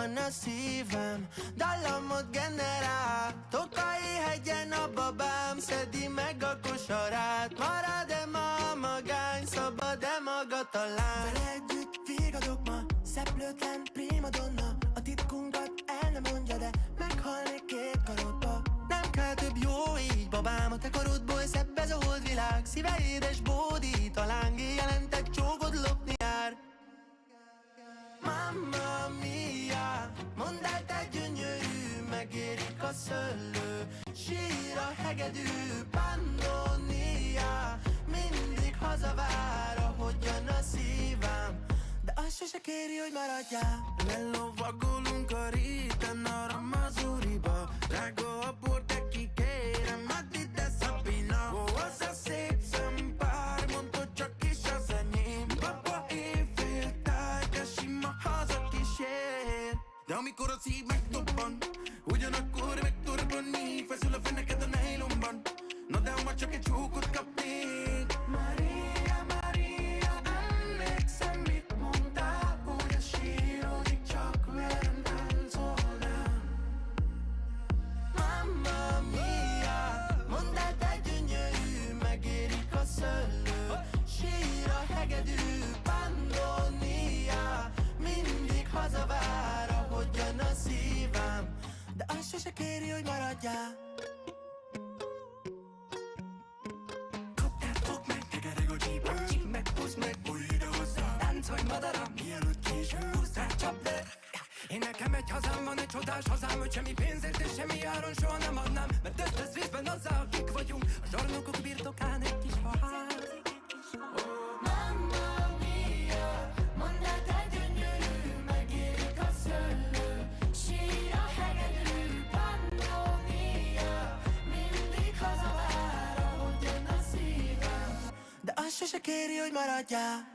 van a szívem, dallamot generál. Tokai hegyen a babám szedi meg a kosarát. Marad-e ma a magány, szabad-e maga talán? Vele együtt végadok ma, szeplőtlen primadonna. A titkunkat el nem mondja, de meghalnék két karodba. Nem kell több jó így, babám, a te karodból szebb ez a holdvilág. Szíve édes bódít, a lángi jelentek csókod lopni jár. Mamma mia, mondd el te gyönyörű, megérik a szöllő, sír a hegedű, Pannonia, mindig hazavár, ahogyan a szívem, de azt sose kéri, hogy maradjál. Lelovagolunk a réten a Ramazuriba, drága a bor, de kikérem, add ide Szabina. Ó, az a szép szempár, mondd, hogy csak is az enyém. Baba éjféltáj, de sima hazakísér. De amikor a szív megdobban, ugyanakkor megtorbanít, feszül a feneked a nejlomban. Na de ha már csak egy csókot kapnék. Maria, Maria, emlékszem, mit mondtál, hogy a síródik csak velem táncolnál. Mamma mia, mondd el te gyönyörű, megérik a szöllő, sír a hegedű, Pannonia, mindig hazavár, ahogyan a szívem, de azt sose kéri, hogy maradjál. Kapd el, fogd meg, tekereg a csípő, csíp meg, húzd meg, bújj ide hozzá. Táncolj madaram, mielőtt késő, húzd rá, csapd le. Én nekem egy hazám van, egy csodás hazám, hogy semmi pénzért és semmi áron soha nem adnám, mert ezt lesz részben azzá, akik vagyunk, a zsarnokok birtokán egy kis faház. Mamma mia, mondd el te gyönyörű, megérik a szöllő, sír a hegedű, Pannonia, mindig hazavár, ahogyan a szívem, de azt sose kéri, hogy maradjál.